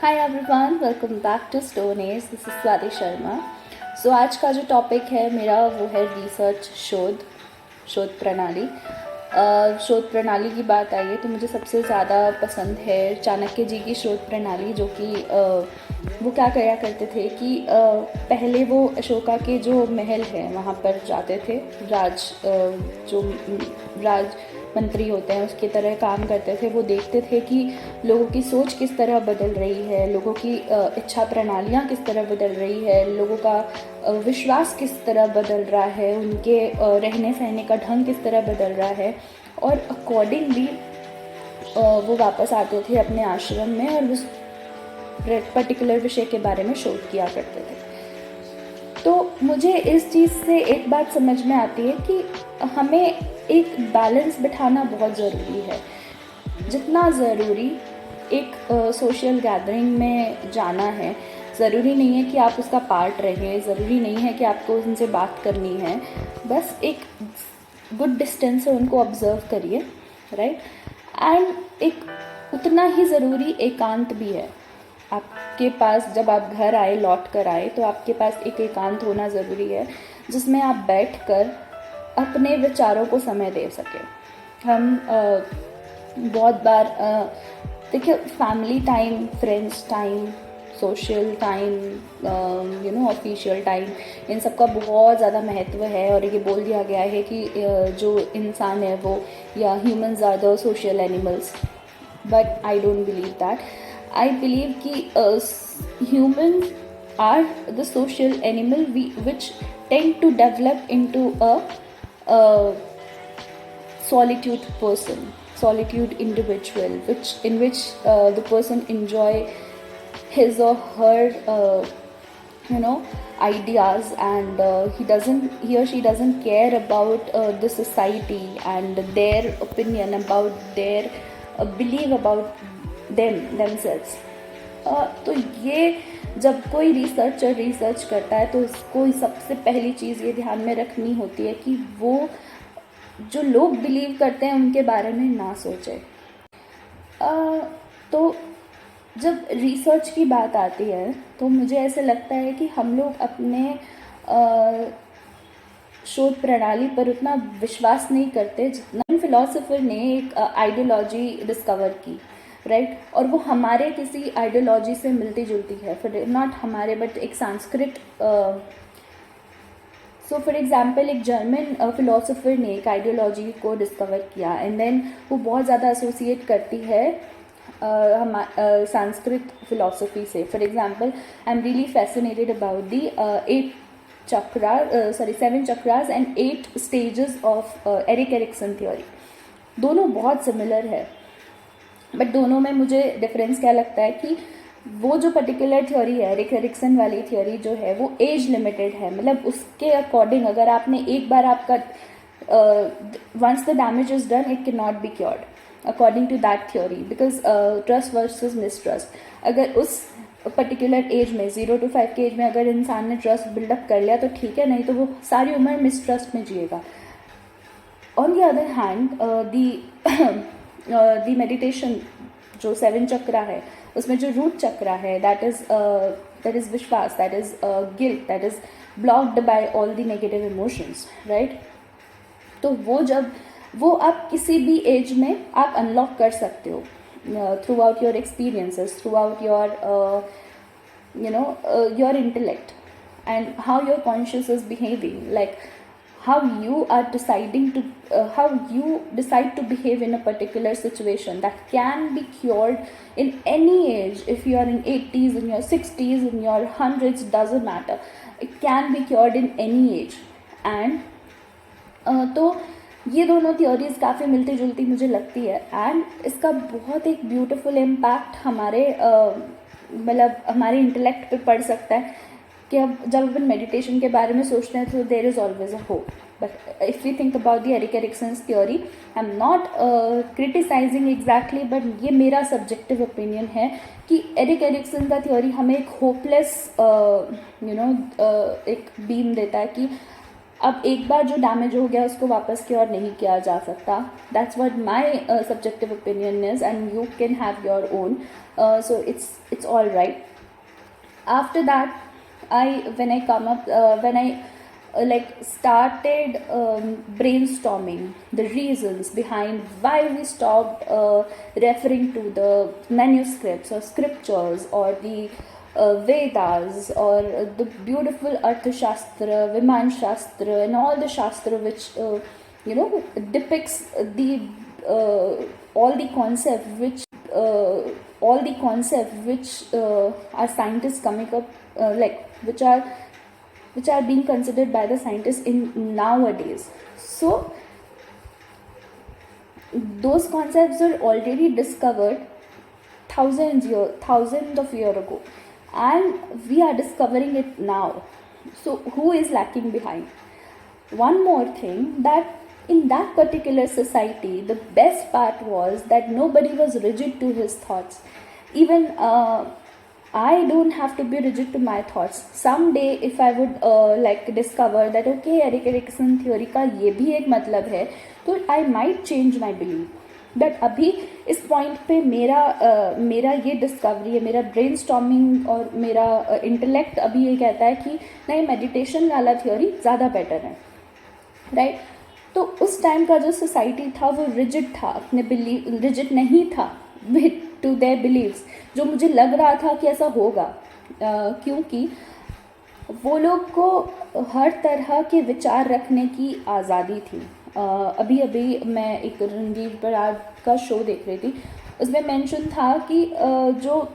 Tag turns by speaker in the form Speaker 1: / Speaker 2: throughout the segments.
Speaker 1: Hi everyone, welcome back to Stone Age. This is Swati Sharma. So आज का जो topic है मेरा वो है रिसर्च, शोध प्रणाली। शोध प्रणाली की बात आई है तो मुझे सबसे ज़्यादा पसंद है चाणक्य जी की शोध प्रणाली, जो कि वो क्या करा करते थे कि पहले वो अशोका के जो महल है वहाँ पर जाते थे। जो राज मंत्री होते हैं उसकी तरह काम करते थे। वो देखते थे कि लोगों की सोच किस तरह बदल रही है, लोगों की इच्छा प्रणालियाँ किस तरह बदल रही है, लोगों का विश्वास किस तरह बदल रहा है, उनके रहने सहने का ढंग किस तरह बदल रहा है, और अकॉर्डिंगली वो वापस आते थे अपने आश्रम में और उस पर्टिकुलर विषय के बारे में शोध किया करते थे। तो मुझे इस चीज़ से एक बात समझ में आती है कि हमें एक बैलेंस बिठाना बहुत ज़रूरी है। जितना ज़रूरी एक सोशल गैदरिंग में जाना है, ज़रूरी नहीं है कि आप उसका पार्ट रहें, ज़रूरी नहीं है कि आपको उनसे बात करनी है। बस एक गुड डिस्टेंस से उनको ऑब्ज़र्व करिए, राइट। एंड एक उतना ही ज़रूरी एकांत भी है आपके पास। जब आप घर आए, लौट कर आए, तो आपके पास एक एकांत होना ज़रूरी है जिसमें आप बैठकर अपने विचारों को समय दे सकें। हम बहुत बार देखिए, family time, friends time, social time, official time, इन सब का बहुत ज़्यादा महत्व है। और ये बोल दिया गया है कि जो इंसान है वो, या humans are the social animals, but I don't believe that. I believe कि humans are the social animal which tend to develop into a solitude individual, in which the person enjoy his or her ideas, and he or she doesn't care about the society and their opinion about their belief about themselves. तो ये जब कोई research करता है तो उसको सबसे पहली चीज़ ये ध्यान में रखनी होती है कि वो जो लोग बिलीव करते हैं उनके बारे में ना सोचे। तो जब रिसर्च की बात आती है तो मुझे ऐसे लगता है कि हम लोग अपने शोध प्रणाली पर उतना विश्वास नहीं करते जितना फिलोसोफर ने एक आइडियोलॉजी डिस्कवर की, राइट। और वो हमारे किसी आइडियोलॉजी से मिलती जुलती है, फिर नॉट हमारे बट एक संस्कृत। सो फॉर एग्जाम्पल, एक जर्मन फिलोसोफर ने एक आइडियोलॉजी को डिस्कवर किया एंड देन वो बहुत ज़्यादा एसोसिएट करती है संस्कृत फिलोसफी से। For example, I am really fascinated about the 7 chakras and 8 stages of Erik Erikson theory. दोनों बहुत सिमिलर है, बट दोनों में मुझे डिफरेंस क्या लगता है कि वो जो पर्टिकुलर थ्योरी है, एरिक एरिक्सन वाली थ्योरी जो है, वो एज लिमिटेड है। मतलब उसके अकॉर्डिंग अगर आपने एक बार आपका once the damage is done, it can not be cured according to that theory, because trust versus mistrust. अगर उस पर्टिकुलर एज में 0 to 5 के एज में अगर इंसान ने ट्रस्ट बिल्डअप कर लिया तो ठीक है, नहीं तो वो सारी उम्र मिसट्रस्ट में जिएगा। On the other hand, the meditation जो 7 चक्रा है, उसमें जो रूट चक्रा है, दैट इज विश्वास, that is guilt, that is blocked by all the negative emotions, right. तो वो आप किसी भी एज में आप अनलॉक कर सकते हो through out your experiences, through out your intellect, and how your conscious is behaving, like how you decide to behave in a particular situation that can be cured in any age. If you are in 80s, in your 60s, in your hundreds, doesn't matter, it can be cured in any age. And तो ये दोनों theories काफ़ी मिलती जुलती मुझे लगती है, and इसका बहुत एक ब्यूटीफुल इम्पैक्ट हमारे मतलब हमारे इंटेलेक्ट पे पड़ सकता है कि अब जब अपन मेडिटेशन के बारे में सोचते हैं तो there is always a hope. But if we think about the Eric Erikson's theory, I am not criticizing exactly, but ये मेरा सब्जेक्टिव ओपिनियन है कि एरिक एरिक्सन का थ्योरी हमें एक होपलेस एक बीम देता है कि अब एक बार जो डैमेज हो गया उसको वापस क्योर नहीं किया जा सकता. That's what my subjective opinion is, and you can have your own. So it's all right. After that, when I come up, when I like started brainstorming the reasons behind why we stopped referring to the manuscripts or scriptures or the Vedas or the beautiful Arthashastra, Viman Shastra, and all the Shastra which depicts the all the concepts which are scientists coming up, which are being considered by the scientists in nowadays. So those concepts were already discovered thousands of years ago, and we are discovering it now. So who is lacking behind? One more thing, that in that particular society, the best part was that nobody was rigid to his thoughts. Even I don't have to be rigid to my thoughts. Someday if I would discover that okay, Erik Erikson theory का ये भी एक मतलब है, तो I might change my belief. But अभी इस point पे मेरा ये डिस्कवरी है, मेरा ब्रेन स्टॉर्मिंग और मेरा इंटेलेक्ट अभी ये कहता है कि नहीं, मेडिटेशन वाला थ्योरी ज़्यादा बेटर है, राइट. तो उस टाइम का जो सोसाइटी था वो रिजिड था, अपने बिलीव रिजिड नहीं था टू देयर बिलीव्स, जो मुझे लग रहा था कि ऐसा होगा, क्योंकि वो लोग को हर तरह के विचार रखने की आज़ादी थी. अभी मैं एक रणवीर बराड़ का शो देख रही थी, उसमें मेंशन था कि जो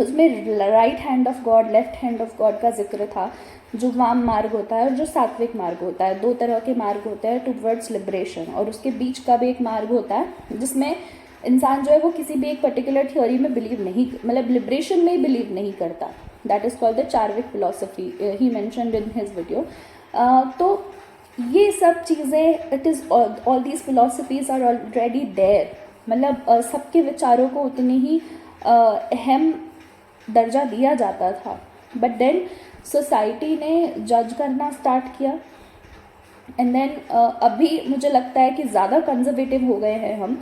Speaker 1: उसमें right hand of God, left hand of God का जिक्र था, जो वाम मार्ग होता है और जो सात्विक मार्ग होता है. दो तरह के मार्ग होते हैं टुवर्ड्स लिबरेशन, और उसके बीच का भी एक मार्ग होता है जिसमें इंसान जो है वो किसी भी एक पर्टिकुलर थ्योरी में बिलीव नहीं, मतलब लिबरेशन में ही बिलीव नहीं करता. That is called the Charvaka philosophy, he mentioned in his video. तो ये सब चीज़ें, it is all these philosophies are already there. मतलब सबके विचारों को उतनी ही अहम दर्जा दिया जाता था, बट देन सोसाइटी ने जज करना स्टार्ट किया, एंड देन अभी मुझे लगता है कि ज़्यादा कंजर्वेटिव हो गए हैं हम,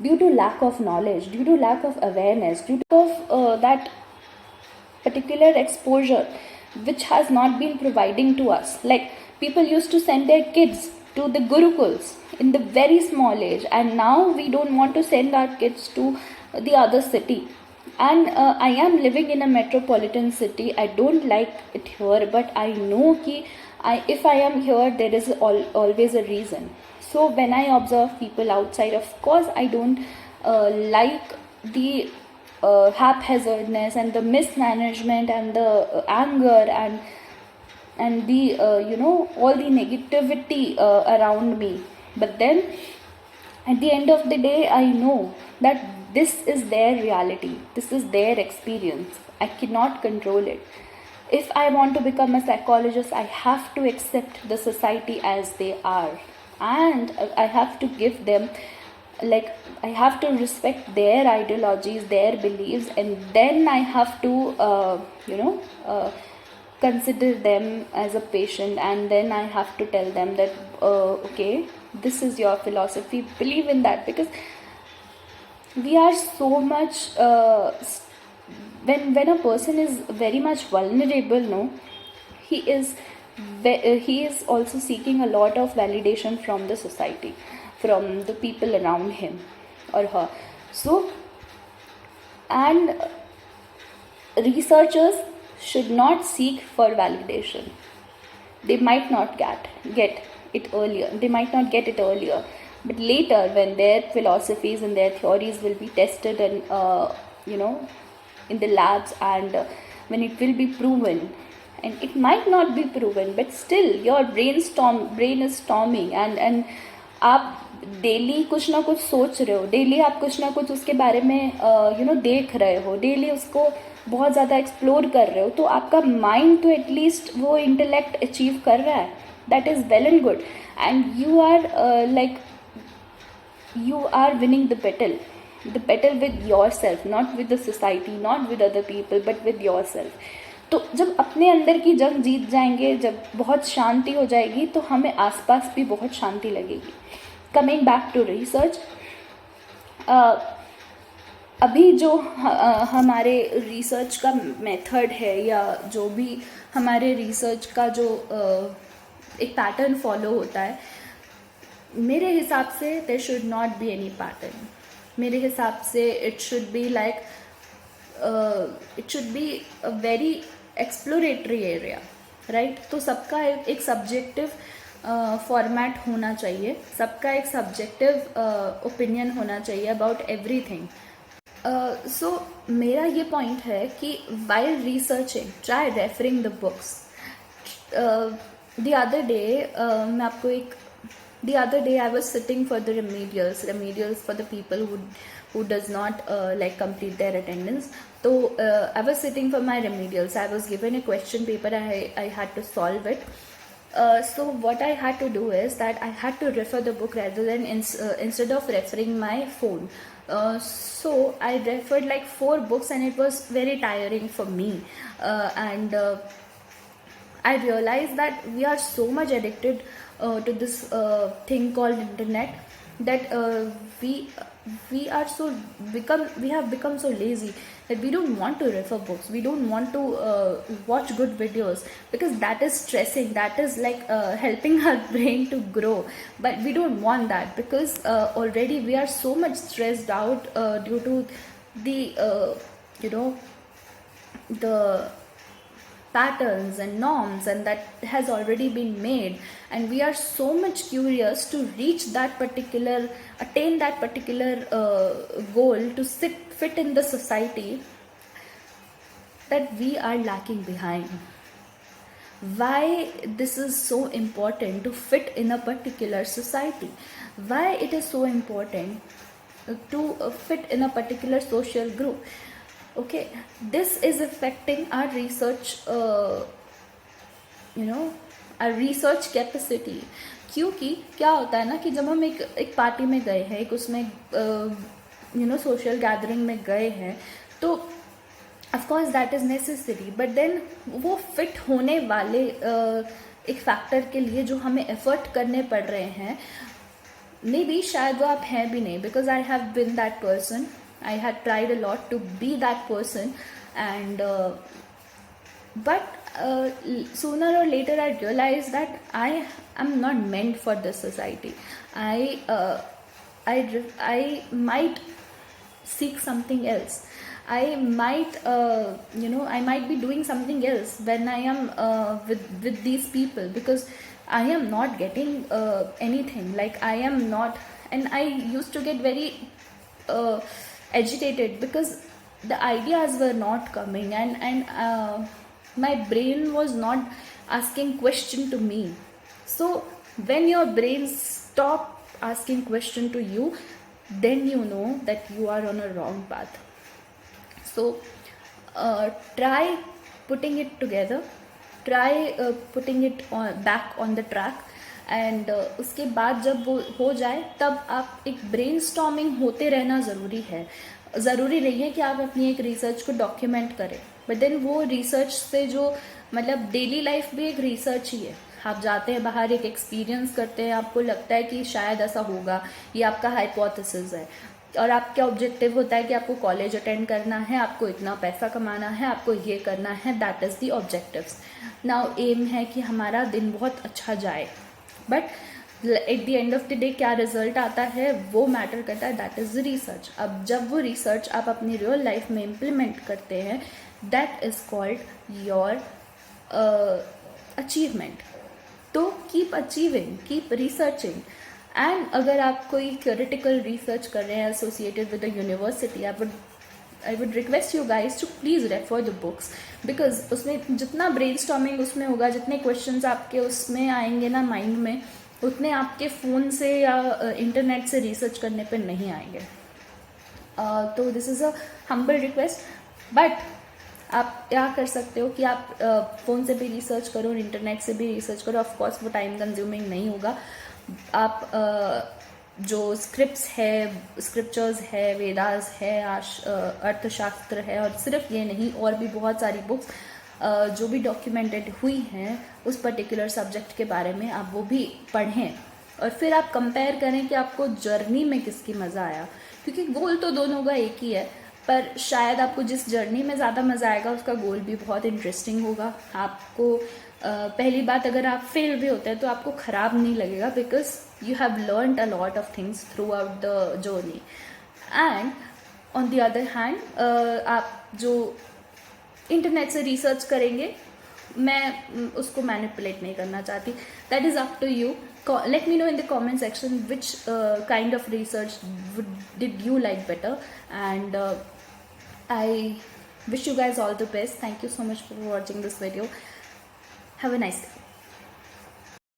Speaker 1: due to lack of knowledge, due to lack of awareness, due to of that particular exposure which has not been providing to us. Like people used to send their kids to the gurukuls in the very small age, and now we don't want to send our kids to the other city. And I am living in a metropolitan city. I don't like it here, but I know ki if I am here, there is always a reason. So when I observe people outside, of course I don't like the haphazardness and the mismanagement and the anger and the all the negativity around me. But then at the end of the day, I know that this is their reality, this is their experience. I cannot control it. If I want to become a psychologist, I have to accept the society as they are, and I have to give them, like, I have to respect their ideologies, their beliefs, and then I have to consider them as a patient, and then I have to tell them that okay, this is your philosophy, believe in that. Because we are so much when a person is very much vulnerable, no, he is also seeking a lot of validation from the society, from the people around him or her. So, and researchers should not seek for validation. They might not get it earlier. They might not get it earlier, but later, when their philosophies and their theories will be tested and in the labs, and when it will be proven, and it might not be proven, but still your brain is storming, and आप daily कुछ ना कुछ सोच रहे हो, daily आप कुछ ना कुछ उसके बारे में देख रहे हो, डेली उसको बहुत ज़्यादा एक्सप्लोर कर रहे हो, तो आपका माइंड तो एटलीस्ट वो इंटेलेक्ट अचीव कर रहा है. That is well and good, and you are winning the battle with yourself, not with the society, not with other people, but with yourself. तो जब अपने अंदर की जंग जीत जाएंगे, जब बहुत शांति हो जाएगी, तो हमें आसपास भी बहुत शांति लगेगी. कमिंग बैक टू रिसर्च, अभी जो हमारे रिसर्च का मेथड है, या जो भी हमारे रिसर्च का जो एक पैटर्न फॉलो होता है, मेरे हिसाब से there should not be any pattern. मेरे हिसाब से it should be like, it should be a very exploratory area, right. तो सबका एक सब्जेक्टिव फॉर्मेट होना चाहिए, सबका एक सब्जेक्टिव ओपिनियन होना चाहिए अबाउट एवरीथिंग. सो मेरा ये पॉइंट है कि while researching, try referring the books. The other day मैं आपको एक, the other day I was sitting for the remedials for the people who does not like complete their attendance. So I was sitting for my remedials. I was given a question paper, I had to solve it. So what I had to do is that I had to refer the book rather than instead of referring my phone. So I referred like 4 books and it was very tiring for me. And I realized that we are so much addicted to this thing called internet, that we have become so lazy that we don't want to refer books, we don't want to watch good videos, because that is stressing, that is like helping our brain to grow. But we don't want that, because already we are so much stressed out due to the the patterns and norms, and that has already been made, and we are so much curious to attain that particular goal, to fit in the society, that we are lacking behind. Why this is so important to fit in a particular society, why it is so important to fit in a particular social group. Okay, this is affecting our research, our research capacity. क्योंकि क्या होता है ना, कि जब हम एक party में गए हैं, एक उसमें सोशल गैदरिंग में गए हैं, तो of course that is necessary, but then वो फिट होने वाले एक फैक्टर के लिए जो हमें एफर्ट करने पड़ रहे हैं, मे बी शायद वो आप हैं भी नहीं, because I have been that person. I had tried a lot to be that person, and but sooner or later I realized that I am not meant for this society. I might seek something else. I might I might be doing something else when I am with these people, because I am not getting anything. Like I am not, and I used to get very agitated because the ideas were not coming, and my brain was not asking question to me. So when your brain stop asking question to you, then you know that you are on a wrong path. So try putting it together, try putting it back on the track, and उसके बाद जब वो हो जाए, तब आप एक brainstorming होते रहना ज़रूरी है. ज़रूरी नहीं है कि आप अपनी एक रिसर्च को डॉक्यूमेंट करें, बट देन वो रिसर्च से जो मतलब डेली लाइफ भी एक रिसर्च ही है. आप जाते हैं बाहर, एक एक्सपीरियंस करते हैं, आपको लगता है कि शायद ऐसा होगा, ये आपका हाइपोथेसिस है, और आपका ऑब्जेक्टिव होता है कि आपको कॉलेज अटेंड करना है, आपको इतना पैसा कमाना है, आपको ये करना है. That is the objectives. Now aim है कि हमारा दिन बहुत अच्छा जाए, but at the end of the day क्या रिजल्ट आता है वो मैटर करता है. That is research. अब जब वो रिसर्च आप अपनी रियल लाइफ में इम्प्लीमेंट करते हैं, that is called your achievement. तो keep achieving, keep researching. And अगर आप कोई थ्योरेटिकल रिसर्च कर रहे हैं associated with the university, I would request you guys to please refer the books, because उसमें जितना brainstorming उसमें होगा, जितने questions आपके उसमें आएंगे ना माइंड में, उतने आपके फ़ोन से या इंटरनेट से रिसर्च करने पे नहीं आएंगे. तो this is a humble request. But आप क्या कर सकते हो कि आप फ़ोन से भी रिसर्च करो और इंटरनेट से भी रिसर्च करो. ऑफकोर्स वो टाइम कंज्यूमिंग नहीं होगा. आप जो स्क्रिप्चर्स है, वेदास है, अर्थशास्त्र है, और सिर्फ ये नहीं, और भी बहुत सारी बुक्स जो भी डॉक्यूमेंटेड हुई हैं उस पर्टिकुलर सब्जेक्ट के बारे में, आप वो भी पढ़ें और फिर आप कंपेयर करें कि आपको जर्नी में किसकी मज़ा आया, क्योंकि गोल तो दोनों का एक ही है, पर शायद आपको जिस जर्नी में ज़्यादा मज़ा आएगा उसका गोल भी बहुत इंटरेस्टिंग होगा। आपको पहली बात, अगर आप फेल भी होते हैं तो आपको ख़राब नहीं लगेगा, because you have learned a lot of things through out the journey. And on the other hand, आप जो इंटरनेट से रिसर्च करेंगे, मैं उसको मैनिपुलेट नहीं करना चाहती, that is up to you. Let me know in the comment section which kind of research did you like better, and I wish you guys all the best. Thank you so much for watching this video. Have a nice day.